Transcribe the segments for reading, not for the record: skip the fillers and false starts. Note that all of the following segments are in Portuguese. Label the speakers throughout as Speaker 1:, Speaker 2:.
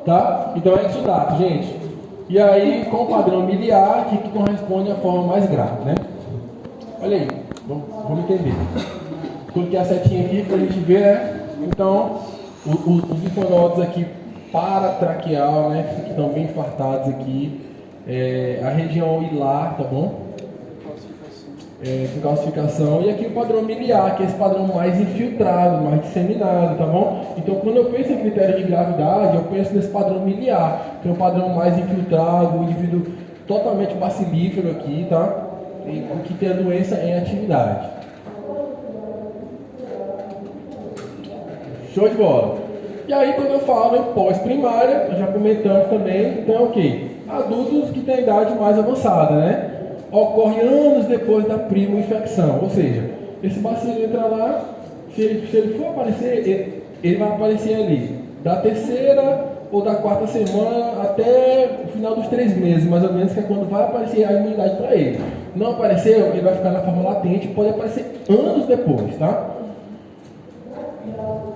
Speaker 1: tá? Então é exudato, gente. E aí, com o padrão miliar, que corresponde à forma mais grave, né? Olha aí, vamos entender. Coloquei a setinha aqui para a gente ver, né? Então, os linfonodos aqui paratraqueal, né? Que estão bem infartados aqui. A região hilar, tá bom? Com calcificação. E aqui o padrão miliar, que é esse padrão mais infiltrado, mais disseminado, tá bom? Então, quando eu penso em critério de gravidade, eu penso nesse padrão miliar, que é um padrão mais infiltrado, um indivíduo totalmente bacilífero aqui, tá? E que tem a doença em atividade. Show de bola. E aí, quando eu falo em pós-primária, já comentamos também, então, ok, adultos que têm idade mais avançada, né? Ocorre anos depois da primo-infecção, ou seja, esse bacilo entra lá, se ele for aparecer, ele vai aparecer ali, da terceira ou da quarta semana até o final dos 3 meses, mais ou menos, que é quando vai aparecer a imunidade para ele. Não apareceu, ele vai ficar na forma latente, pode aparecer anos depois, tá?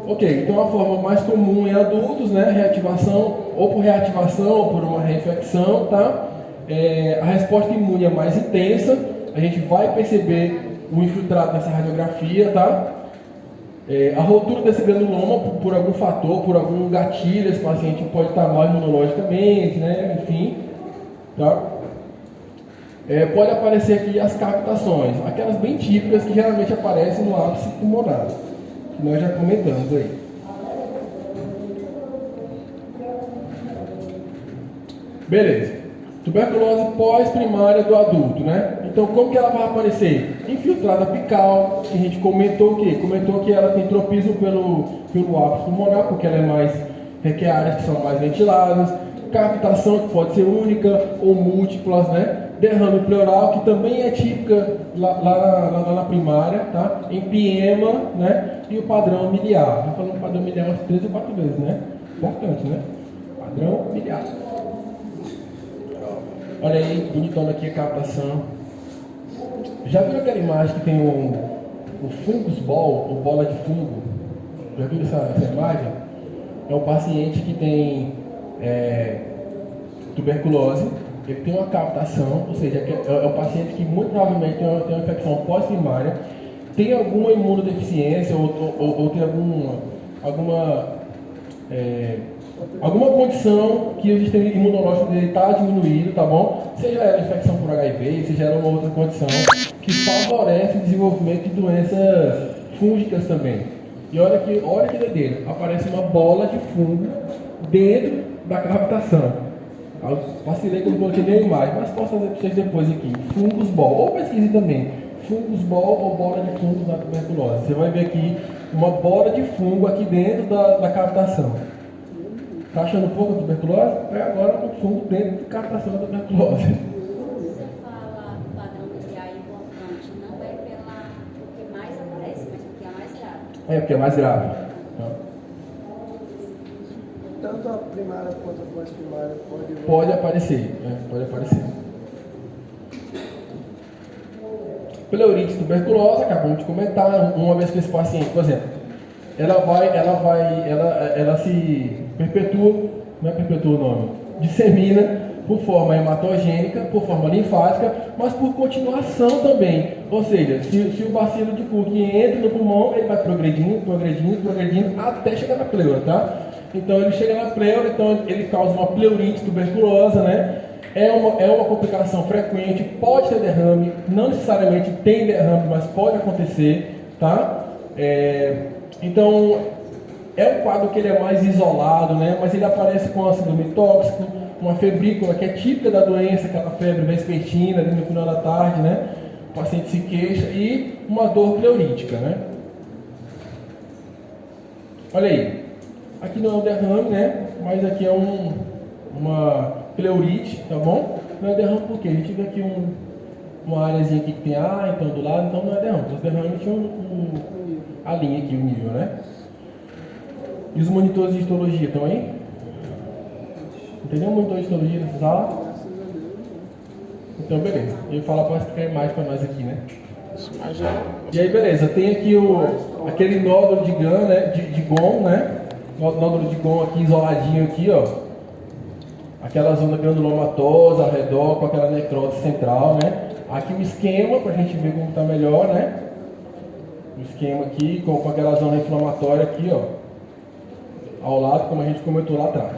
Speaker 1: Ok, então a forma mais comum em adultos, né, reativação, ou por reativação, ou por uma reinfecção, tá? A resposta imune é mais intensa, a gente vai perceber o infiltrado nessa radiografia, tá? A ruptura desse granuloma por algum fator, por algum gatilho, esse paciente pode estar mal imunologicamente, né? Enfim, tá? Pode aparecer aqui as captações, aquelas bem típicas que geralmente aparecem no ápice pulmonar, que nós já comentamos aí. Beleza. Tuberculose pós-primária do adulto, né? Então, como que ela vai aparecer? Infiltrada apical, que a gente comentou o quê? Comentou que ela tem tropismo pelo ápice pulmonar, porque ela requer áreas que são mais ventiladas, captação que pode ser única ou múltiplas, né? Derrame pleural, que também é típica lá na primária, tá? Empiema, né? E o padrão miliar. Já falamos padrão miliar umas 3 ou 4 vezes, né? Importante, né? Padrão miliar. Olha aí, bonitona aqui a captação. Já viu aquela imagem que tem o fungus ball, ou bola de fungo? Já viu essa imagem? É um paciente que tem tuberculose, ele tem uma captação, ou seja, é um paciente que muito provavelmente tem uma infecção pós-primária, tem alguma imunodeficiência ou tem alguma condição que o sistema imunológico dele está diminuído, tá bom? Seja ela infecção por HIV, seja ela uma outra condição que favorece o desenvolvimento de doenças fúngicas também. E olha que doideira, aparece uma bola de fungo dentro da captação. Eu vacilei que eu não coloquei nem a imagem, mas posso fazer para vocês depois aqui. Fungus ball, ou pesquise também. Fungus ball ou bola de fungo na tuberculose. Você vai ver aqui uma bola de fungo aqui dentro da captação. Está achando pouco a tuberculose? Agora um fungo dentro de captação da tuberculose.
Speaker 2: Você fala padrão miliar importante, não é porque mais aparece, mas porque é mais grave.
Speaker 1: Porque é mais grave.
Speaker 3: Tanto a primária quanto a pós-primária
Speaker 1: pode aparecer. Pode aparecer. Pleurite tuberculosa, acabamos de comentar. Uma vez que esse paciente, por exemplo, ela se perpetua, não é perpetua o nome, dissemina por forma hematogênica, por forma linfática, mas por continuação também. Ou seja, se o bacilo de Koch entra no pulmão, ele vai progredindo até chegar na pleura, tá? Então ele chega na pleura, então ele causa uma pleurite tuberculosa, né? É uma complicação frequente, pode ter derrame, não necessariamente tem derrame, mas pode acontecer, tá? Então, é um quadro que ele é mais isolado, né? Mas ele aparece com a síndrome tóxico, uma febrícula que é típica da doença, aquela febre vespertina, ali no final da tarde, né? O paciente se queixa e uma dor pleurítica, né? Olha aí, aqui não é um derrame, né? Mas aqui é uma pleurite, tá bom? Não é derrame porque a gente vê aqui uma áreazinha aqui que tem ar, então do lado, então não é derrame. Os derrames tinham a linha aqui, o nível, né? E os monitores de histologia estão aí? Entendeu o monitor de histologia nessa sala? Então, beleza. Eu vou falar para explicar mais para nós aqui, né? E aí, beleza. Tem aqui aquele nódulo de GAN, né? De GON, né? Nódulo de GON aqui isoladinho aqui, ó. aquela zona granulomatosa ao redor, com aquela necrose central, né? Aqui o esquema, para a gente ver como está melhor, né? O esquema aqui, com aquela zona inflamatória aqui, ó, ao lado, como a gente comentou lá atrás.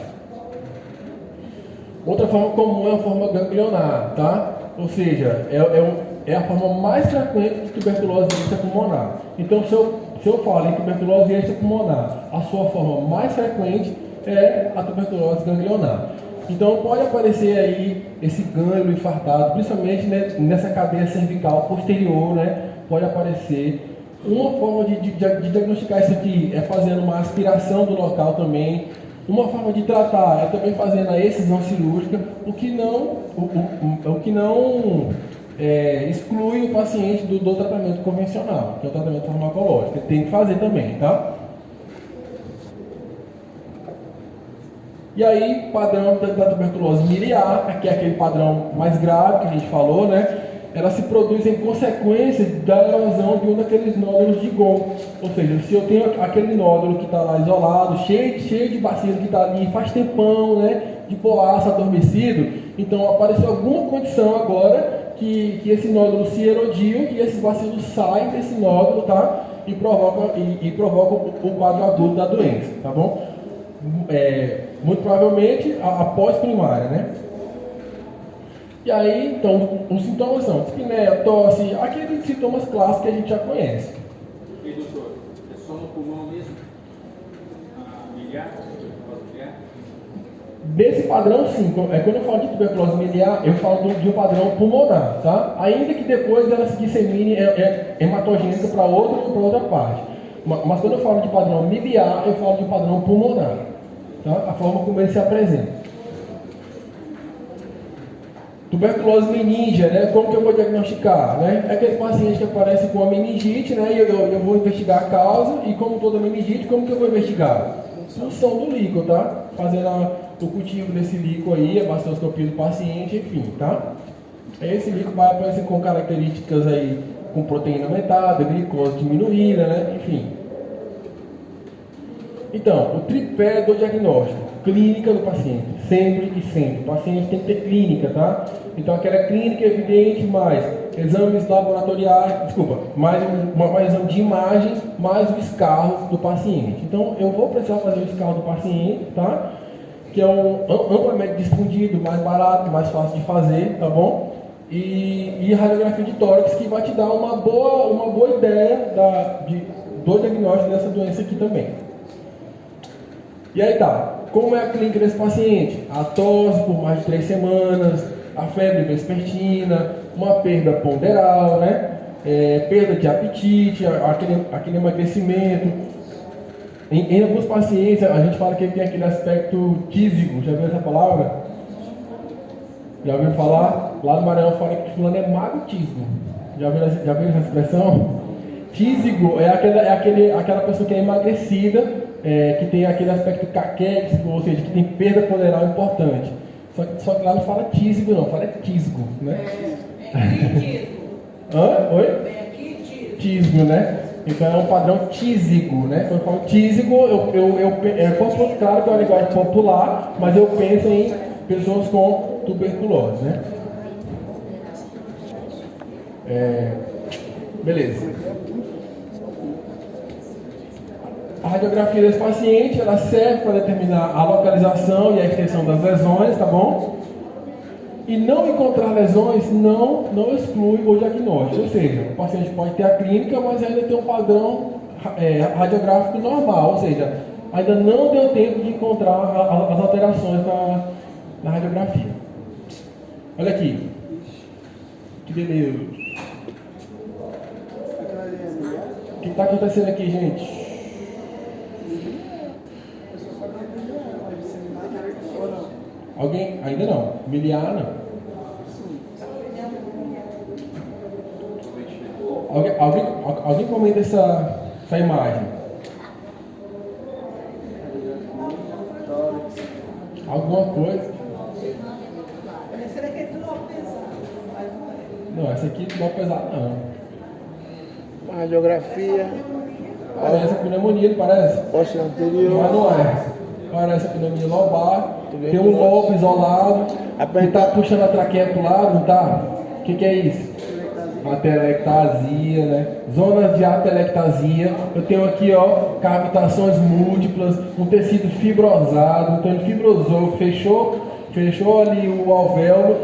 Speaker 1: Outra forma comum é a forma ganglionar, tá? Ou seja, é a forma mais frequente de tuberculose extrapulmonar. Então, se eu falo em tuberculose extrapulmonar, a sua forma mais frequente é a tuberculose ganglionar. Então, pode aparecer aí esse gânglio infartado, principalmente, né, nessa cadeia cervical posterior, né? Pode aparecer. Uma forma de diagnosticar isso aqui é fazendo uma aspiração do local também. Uma forma de tratar é também fazendo a excisão cirúrgica, o que não exclui o paciente do tratamento convencional, que é o tratamento farmacológico. Ele tem que fazer também, tá? E aí, padrão da tuberculose miliar, que é aquele padrão mais grave que a gente falou, né? Ela se produz em consequência da erosão de um daqueles nódulos de Gom. Ou seja, se eu tenho aquele nódulo que está lá isolado, cheio de bacilo que está ali faz tempão, né? De boaço adormecido, então apareceu alguma condição agora que esse nódulo se erodiu e esses bacilos saem desse nódulo, tá? E provocam o quadro agudo da doença, tá bom? Muito provavelmente após primária, né? E aí, então, os sintomas são dispneia, tosse, aqueles sintomas clássicos que a gente já conhece.
Speaker 4: E doutor, é só no pulmão mesmo? Miliar?
Speaker 1: Desse padrão, sim. Quando eu falo de tuberculose miliar, eu falo de um padrão pulmonar, tá? Ainda que depois ela se dissemine hematogênica para outra parte. Mas quando eu falo de padrão miliar, eu falo de padrão pulmonar, tá? A forma como ele se apresenta. Tuberculose meníngea, né? Como que eu vou diagnosticar, né? É aquele paciente que aparece com a meningite, né? E eu vou investigar a causa, e como toda meningite, como que eu vou investigar? Função do líquido, tá? Fazendo o cultivo desse líquido aí, a baciloscopia do paciente, enfim, tá? Esse líquido vai aparecer com características aí, com proteína aumentada, glicose diminuída, né? Enfim. Então, o tripé do diagnóstico, clínica do paciente, sempre e sempre. O paciente tem que ter clínica, tá? Então, aquela clínica evidente, mais exames laboratoriais, mais exame de imagem, mais o escarro do paciente. Então, eu vou precisar fazer o escarro do paciente, tá? Que é amplamente difundido, mais barato, mais fácil de fazer, tá bom? E radiografia de tórax, que vai te dar uma boa ideia do diagnóstico dessa doença aqui também. E aí tá, como é a clínica desse paciente? A tosse por mais de 3 semanas, a febre vespertina, uma perda ponderal, né? Perda de apetite, aquele emagrecimento. Em alguns pacientes, a gente fala que ele tem aquele aspecto tísico. Já viu essa palavra? Já ouviu falar? Lá no Maranhão fala que fulano é mago tísico. Já viu essa expressão? Tísico é aquela pessoa que é emagrecida, que tem aquele aspecto caquético, ou seja, que tem perda ponderal importante. Só que lá não fala tísico, não, fala tísico, né? Hã? Oi? Tísico, né? Então é um padrão tísico, né? Quando eu falo tísico, claro que é uma linguagem popular, mas eu penso em pessoas com tuberculose, né? Beleza. A radiografia desse paciente, ela serve para determinar a localização e a extensão das lesões, tá bom? E não encontrar lesões não exclui o diagnóstico. Ou seja, o paciente pode ter a clínica, mas ainda tem um padrão radiográfico normal. Ou seja, ainda não deu tempo de encontrar as alterações na radiografia. Olha aqui. Que beleza. O que está acontecendo aqui, gente? Alguém? Ainda não. Miliar, não. Alguém comenta essa imagem? Alguma coisa? Não, essa aqui não é pesada, não.
Speaker 3: Uma radiografia.
Speaker 1: Parece pneumonia, não parece?
Speaker 3: Poste anterior.
Speaker 1: Mas não é. parece a pneumonia lobar, tem um lobo isolado, que está puxando a traqueia para o lado, não está? O que é isso? Atelectasia, né? Zonas de atelectasia. Eu tenho aqui, ó, cavitações múltiplas, um tecido fibrosado, então ele fibrosou, fechou ali o alvéolo,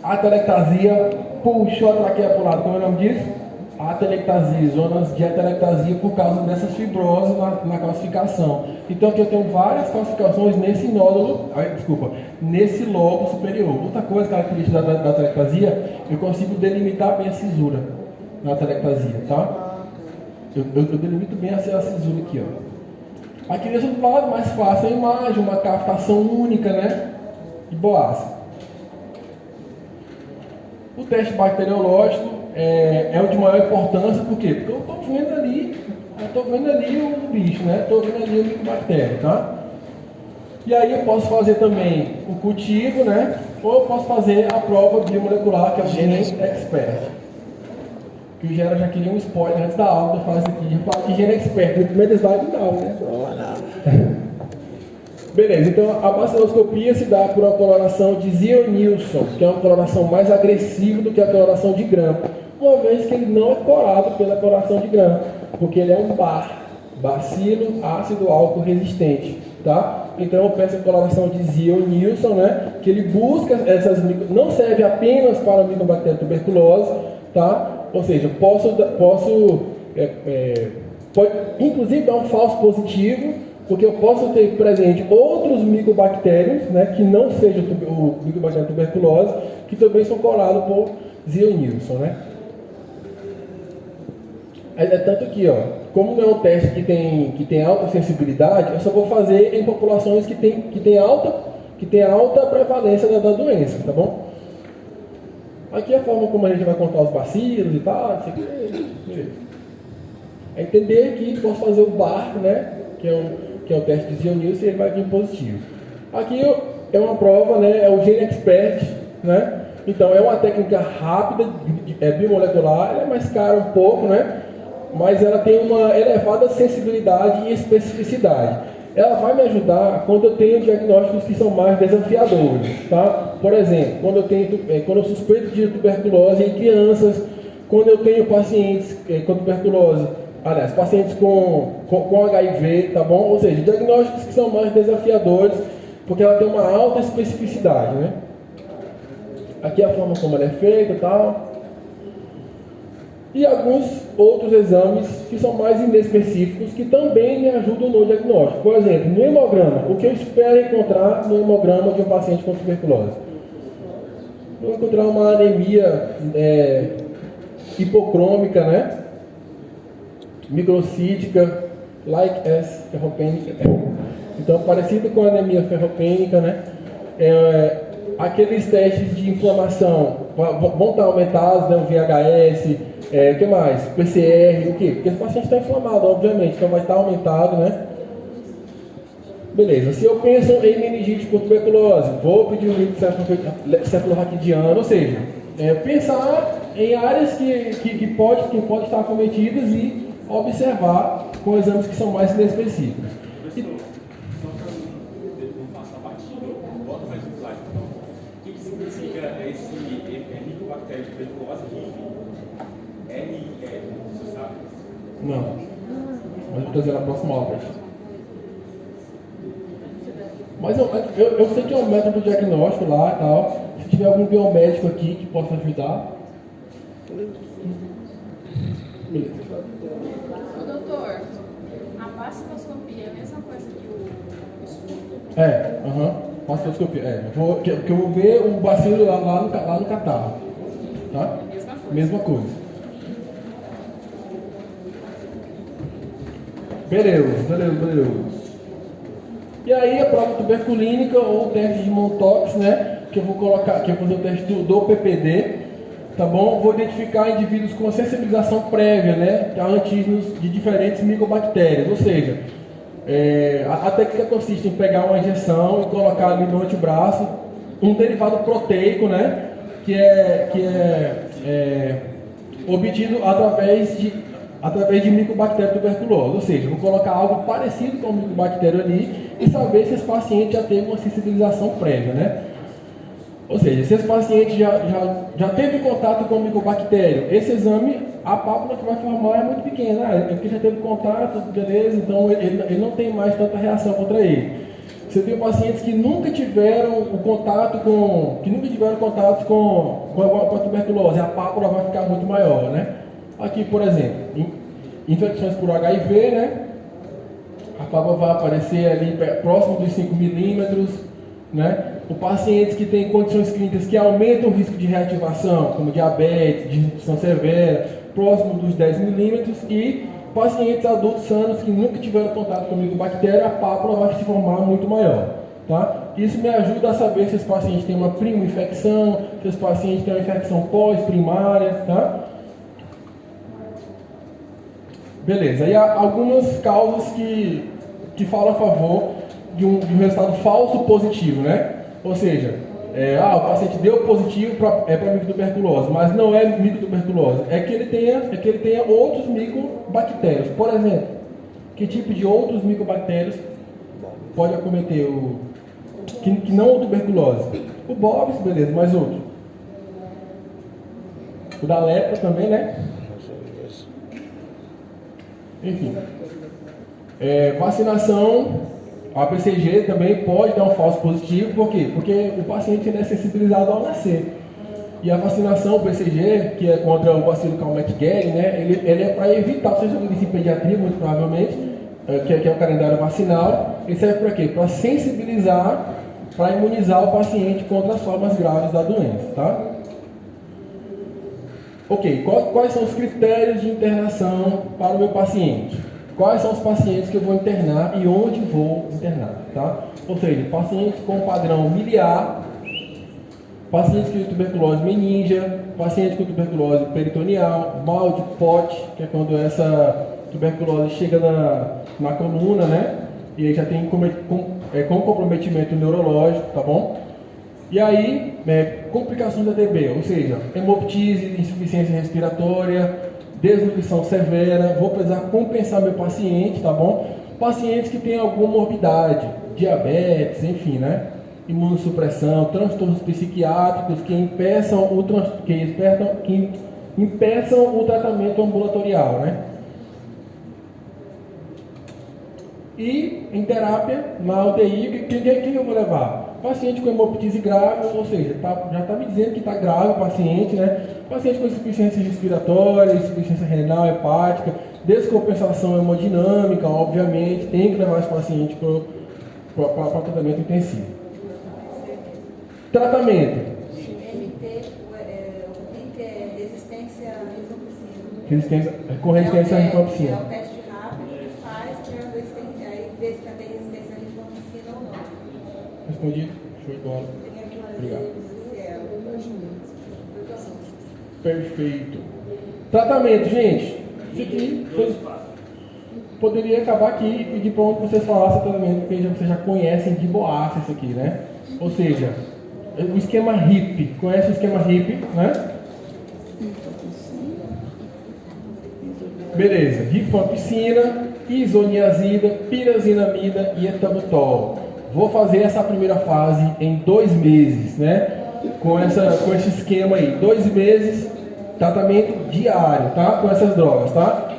Speaker 1: atelectasia, puxou a traqueia para o lado. Como é o nome disso? Atelectasia, zonas de atelectasia por causa dessas fibroses na calcificação. Então aqui eu tenho várias calcificações nesse nódulo, nesse lobo superior. Outra coisa característica da atelectasia, eu consigo delimitar bem a cisura na atelectasia, tá? Eu delimito bem a cisura aqui, ó. Aqui desse outro lado, mais fácil a imagem, uma captação única, né? De boas. O teste bacteriológico é o de maior importância, por quê? Porque eu estou vendo ali o bicho, né? Estou vendo ali o micobactério, tá? E aí eu posso fazer também o cultivo, né? Ou eu posso fazer a prova biomolecular, que é o Gene Expert. Que o Gera já queria um spoiler antes da aula, eu faço isso aqui. Já falo que Gene Expert, no primeiro slide não, né? Beleza, então a baciloscopia se dá por uma coloração de Ziehl-Neelson, que é uma coloração mais agressiva do que a coloração de Gram, uma vez que ele não é corado pela coloração de Gram, porque ele é um bacilo ácido álcool resistente, tá? Então eu peço a coloração de Ziehl-Neelson, né? Que ele busca não serve apenas para a micobactéria tuberculose, tá? Ou seja, pode inclusive dar um falso positivo, porque eu posso ter presente outros micobactérios, né, que não sejam o micobactéria tuberculose, que também são colados por Ziehl-Neelson, né? É tanto aqui, ó, como não é um teste que tem alta sensibilidade, eu só vou fazer em populações que tem alta prevalência da doença, tá bom? Aqui é a forma como a gente vai contar os bacilos e tal, isso aqui, é entender que posso fazer o BAR, né, que é o teste de Ziehl-Neelson, e ele vai vir positivo. Aqui é uma prova, né, é o Gene Expert, né? Então é uma técnica rápida, biomolecular, ela é mais cara um pouco, né? Mas ela tem uma elevada sensibilidade e especificidade. Ela vai me ajudar quando eu tenho diagnósticos que são mais desafiadores, tá? Por exemplo, quando eu suspeito de tuberculose em crianças, quando eu tenho pacientes com tuberculose, pacientes com HIV, tá bom? Ou seja, diagnósticos que são mais desafiadores, porque ela tem uma alta especificidade, né? Aqui é a forma como ela é feita e tal. E alguns outros exames que são mais inespecíficos, que também me ajudam no diagnóstico. Por exemplo, no hemograma, o que eu espero encontrar no hemograma de um paciente com tuberculose? Eu vou encontrar uma anemia hipocrômica, né? Microcítica, like as ferropênica. Então, parecido com a anemia ferropênica, né? Aqueles testes de inflamação vão estar aumentados, né? O VHS, o que mais? PCR, o quê? Porque esse paciente está inflamado, obviamente, então vai estar aumentado, né? Beleza, se eu penso em meningite por tuberculose, vou pedir um líquido cefalorraquidiano, ou seja, pensar em áreas que pode estar acometidas e observar com exames que são mais inespecíficos.
Speaker 4: Só para não passar batido, bota mais um slide. Então, o que significa esse micobactéria de tuberculose RIF? Você sabe?
Speaker 1: Não. Mas vou trazer na próxima aula. Mas eu sei que é um método diagnóstico lá e tal. Se tiver algum biomédico aqui que possa ajudar. Beleza.
Speaker 3: Doutor, a baciloscopia é a mesma coisa que o estudo?
Speaker 1: Baciloscopia. Porque eu vou ver o bacilo lá no catarro. Tá? Mesma coisa. Beleza. E aí a prova tuberculínica ou o teste de Montox, né? Que eu vou colocar, que eu vou fazer o teste do PPD, tá bom? Vou identificar indivíduos com sensibilização prévia, né? A antígenos de diferentes micobactérias, ou seja, a técnica consiste em pegar uma injeção e colocar ali no antebraço um derivado proteico, né? Que é obtido através através de micobactéria tuberculose, ou seja, vou colocar algo parecido com o micobactério ali e saber se esse paciente já teve uma sensibilização prévia, né? Ou seja, se esse paciente já teve contato com o micobactério, esse exame, a pápula que vai formar é muito pequena, é porque já teve contato, beleza, então ele não tem mais tanta reação contra ele. Você tem pacientes que nunca tiveram contato com a tuberculose, a pápula vai ficar muito maior, né? Aqui, por exemplo, infecções por HIV, né? A pápula vai aparecer ali próximo dos 5 milímetros, né? O pacientes que têm condições clínicas que aumentam o risco de reativação, como diabetes, disfunção severa, próximo dos 10 milímetros, e pacientes adultos sanos que nunca tiveram contato com micobactéria, a pápula vai se formar muito maior. Tá? Isso me ajuda a saber se esse paciente tem uma prima infecção, se esse paciente tem uma infecção pós-primária. Tá? Beleza, aí há algumas causas que falam a favor de um resultado falso positivo, né? Ou seja, o paciente deu positivo para micotuberculose, mas não é micotuberculose, é que ele tenha outros micobactérios. Por exemplo, que tipo de outros micobactérios pode acometer que não o tuberculose? O Bovis, beleza, mas outro. O da lepra também, né? Enfim. Vacinação. A BCG também pode dar um falso positivo, por quê? Porque o paciente é sensibilizado ao nascer. E a vacinação, o BCG, que é contra o bacilo Calmette-Guerin, né, ele é para evitar, vocês já viram isso em pediatria, muito provavelmente, que é o calendário vacinal. Ele serve para quê? Para sensibilizar, para imunizar o paciente contra as formas graves da doença, tá? Ok, quais são os critérios de internação para o meu paciente? Quais são os pacientes que eu vou internar e onde vou internar, tá? Ou seja, pacientes com padrão miliar, pacientes com tuberculose meningia, pacientes com tuberculose peritoneal, mal de Pote, que é quando essa tuberculose chega na coluna, né? E aí já tem com comprometimento neurológico, tá bom? E aí, complicações da TB, ou seja, hemoptise, insuficiência respiratória, desnutrição severa, vou precisar compensar meu paciente, tá bom? Pacientes que têm alguma morbidade, diabetes, enfim, né? Imunossupressão, transtornos psiquiátricos que impeçam o tratamento ambulatorial, né? E em terapia, na UTI, quem eu vou levar? Paciente com hemoptise grave, ou seja, já está me dizendo que está grave o paciente, né? Paciente com insuficiência respiratória, insuficiência renal, hepática, descompensação hemodinâmica, obviamente, tem que levar esse paciente para tratamento intensivo. Tratamento.
Speaker 2: Resistência à rifampicina.
Speaker 1: Com resistência à rifampicina.
Speaker 2: É o teste rápido que faz para ver se tem resistência à rifampicina ou não.
Speaker 1: Respondi? Show de bola. Obrigado. Perfeito. Tratamento, gente. Isso aqui poderia acabar aqui e pedir para onde vocês falassem o tratamento, porque vocês já conhecem de boaça isso aqui, né? Ou seja, o esquema HIP. Conhece o esquema HIP, né? Beleza. Rifampicina, isoniazida, pirazinamida e etambutol. Vou fazer essa primeira fase em 2 meses, né? Com esse esquema aí, 2 meses, tratamento diário, tá? Com essas drogas, tá?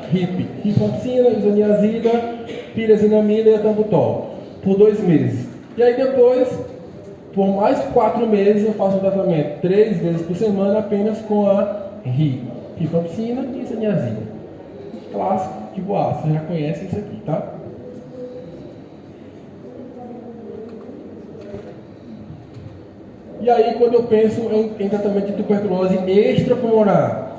Speaker 1: Rifampicina, isoniazida, pirazinamida e etambutol, por 2 meses. E aí depois, por mais 4 meses, eu faço um tratamento 3 vezes por semana apenas com a rifampicina e isoniazida. Clássico de boa, vocês já conhecem isso aqui, tá? E aí, quando eu penso em tratamento de tuberculose extrapulmonar,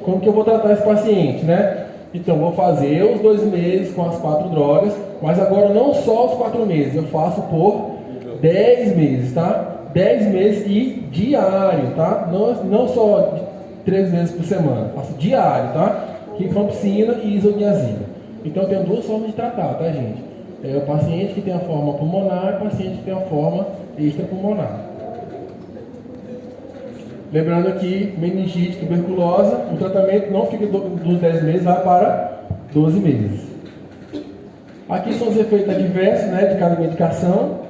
Speaker 1: como que eu vou tratar esse paciente, né? Então, vou fazer os 2 meses com as 4 drogas, mas agora não só os 4 meses, eu faço por 10 meses, tá? 10 meses e diário, tá? Não só 3 vezes por semana, faço diário, tá? Rifampicina e isoniazida. Então, eu tenho 2 formas de tratar, tá, gente? O paciente que tem a forma pulmonar e o paciente que tem a forma extrapulmonar. Lembrando que meningite, tuberculose, o tratamento não fica dos 10 meses, vai para 12 meses. Aqui são os efeitos adversos, né, de cada medicação.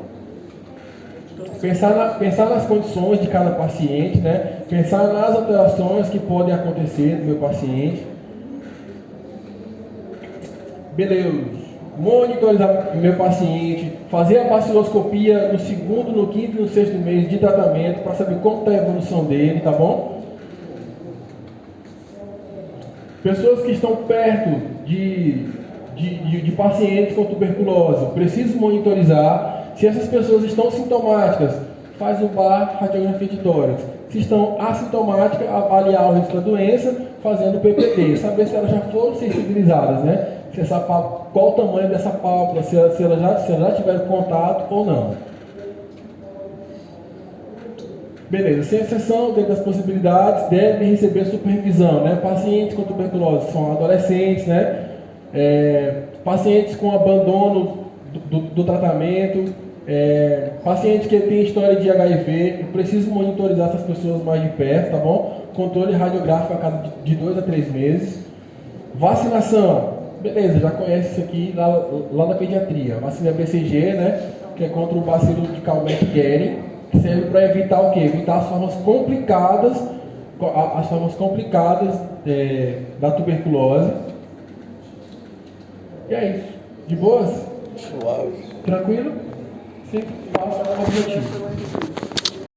Speaker 1: Pensar nas condições de cada paciente, né? Pensar nas alterações que podem acontecer no meu paciente. Beleza. Monitorizar o meu paciente, fazer a baciloscopia no segundo, no quinto e no sexto mês de tratamento para saber como está a evolução dele, tá bom? Pessoas que estão perto de pacientes com tuberculose, preciso monitorizar. Se essas pessoas estão sintomáticas, faz o BAR, radiografia de tórax. Se estão assintomáticas, avaliar o risco da doença, fazendo PPT, saber se elas já foram sensibilizadas, né? Se essa pálpula, qual o tamanho dessa pálpula, se ela já tiver contato ou não. Beleza, sem exceção, dentro das possibilidades, devem receber supervisão, né? Pacientes com tuberculose são adolescentes, né? Pacientes com abandono do tratamento, paciente que tem história de HIV, eu preciso monitorizar essas pessoas mais de perto, tá bom? Controle radiográfico a cada de 2 a 3 meses. Vacinação, beleza, já conhece isso aqui lá na pediatria. Vacina BCG, né? Que é contra o bacilo de Calmette-Guerin, que serve para evitar o quê? Evitar as formas complicadas da tuberculose. E é isso. De boas?
Speaker 5: Suave.
Speaker 1: Tranquilo? Sim, faça o objetivo.